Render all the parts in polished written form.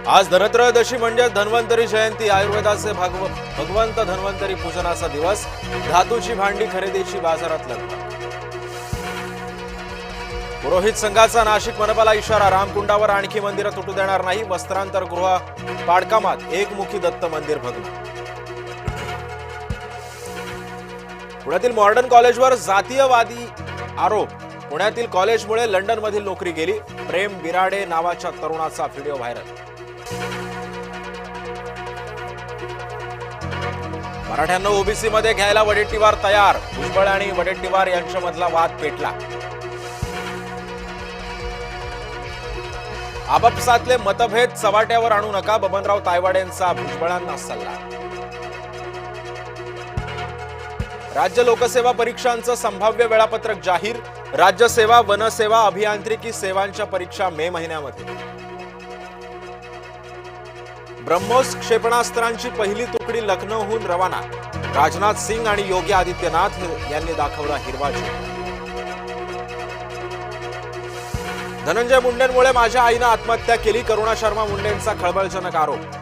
आज धनत्रयोदशी म्हणजे धन्वंतरी जयंती। आयुर्वेदाचे भगवंत धन्वंतरी पूजनाचा दिवस। धातूची भांडी खरेदीची बाजारात लगबग। पुरोहित संघाचा नाशिक मनपाला इशारा। रामकुंडावर आणखी मंदिरं तुटू देणार नाही। वस्त्रांतर गृह पाडकामात एकमुखी दत्त मंदिर भग्न। पुण्यातील मॉडर्न कॉलेजवर जातीयवादी आरोप। पुण्यातील कॉलेजमुळे लंडनमधील नोकरी गेली। प्रेम बिराडे नावाच्या तरुणाचा व्हिडिओ व्हायरल। मराठ्यांना ओबीसी मध्ये घ्यायला वडेट्टीवार तयार। भुजबळ आणि वडेट्टीवार यांच्यामधला वाद पेटला। आपापसातले मतभेद चव्हाट्यावर आणू नका। बबनराव तायवाडेंचा भुजबळांना सल्ला। राज्य लोकसेवा परीक्षांचं संभाव्य वेळापत्रक जाहीर। राज्यसेवा वनसेवा अभियांत्रिकी सेवांच्या परीक्षा मे महिन्यामध्ये। ब्रह्मोस क्षेपणास्त्रांची पहिली तुकडी लखनौहून रवाना। राजनाथ सिंग आणि योगी आदित्यनाथ यांनी दाखवला हिरवा झेंडा। धनंजय मुंडेंमुळे माझ्या आईनं आत्महत्या केली। करुणा शर्मा मुंडेंचा खळबळजनक आरोप।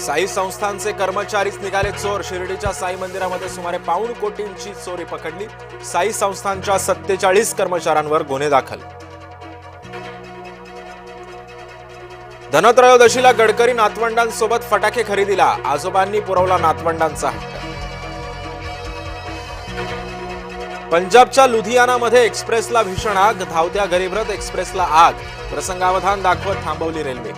साई संस्थांचे कर्मचारीच निघाले चोर। शिर्डीच्या साई मंदिरामध्ये सुमारे पाऊण कोटींची चोरी पकडली। साई संस्थांच्या 47 कर्मचाऱ्यांवर गुन्हे दाखल। धनत्रयोदशीला गडकरी नातवंडांसोबत फटाके खरेदीला। आजोबांनी पुरवला नातवंडांचा हट्ट। पंजाबच्या लुधियानामध्ये एक्सप्रेसला भीषण आग। धावत्या गरीबरथ एक्सप्रेसला आग। प्रसंगावधान दाखवत थांबवली रेल्वे।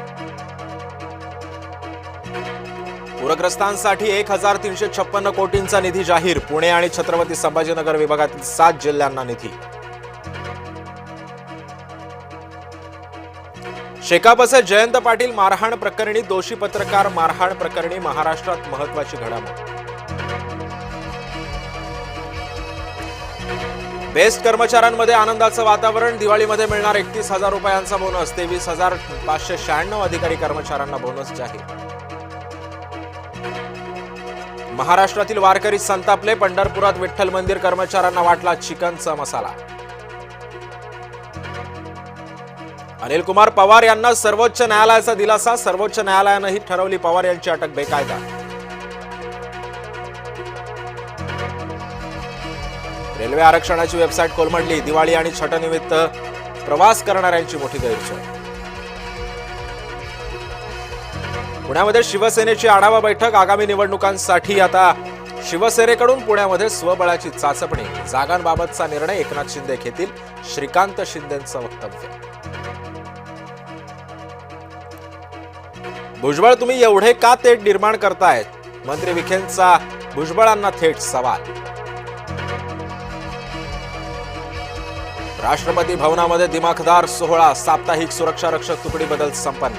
पूरग्रस्तांसाठी 1356 कोटींचा निधी जाहीर। पुणे आणि छत्रपती संभाजीनगर विभागातील 7 जिल्ह्यांना निधी। शेकापचे जयंत पाटील मारहाण प्रकरणी दोषी पत्रकार मारहाण प्रकरणी महाराष्ट्रात महत्त्वाची घडामोड। बेस्ट कर्मचाऱ्यांमध्ये आनंदाचं वातावरण। दिवाळीमध्ये मिळणार 31,000 रुपयांचा बोनस। 23,596 अधिकारी कर्मचाऱ्यांना बोनस जाहीर। महाराष्ट्रातील वारकरी संतापले। पंढरपुरात विठ्ठल मंदिर कर्मचाऱ्यांना वाटला चिकनचा मसाला। अनिल कुमार पवार यांना सर्वोच्च न्यायालयाचा दिलासा। सर्वोच्च न्यायालयानेही ठरवली पवार यांची अटक बेकायदा। रेल्वे आरक्षणाची वेबसाईट कोलमडली। दिवाळी आणि छठनिमित्त प्रवास करणाऱ्यांची मोठी गैरसोय। पुण्यामध्ये शिवसेनेची आढावा बैठक। आगामी निवडणुकांसाठी आता शिवसेनेकडून पुण्यामध्ये स्वबळाची चाचपणी। जागांबाबतचा निर्णय एकनाथ शिंदे घेतील। श्रीकांत शिंदेंचं वक्तव्य। भुजबळ तुम्ही एवढे का तेढ निर्माण करतायत? मंत्री विखेंचा भुजबळांना थेट सवाल। राष्ट्रपती भवनामध्ये दिमाखदार सोहळा। साप्ताहिक सुरक्षा रक्षक तुकडी बदल संपन्न।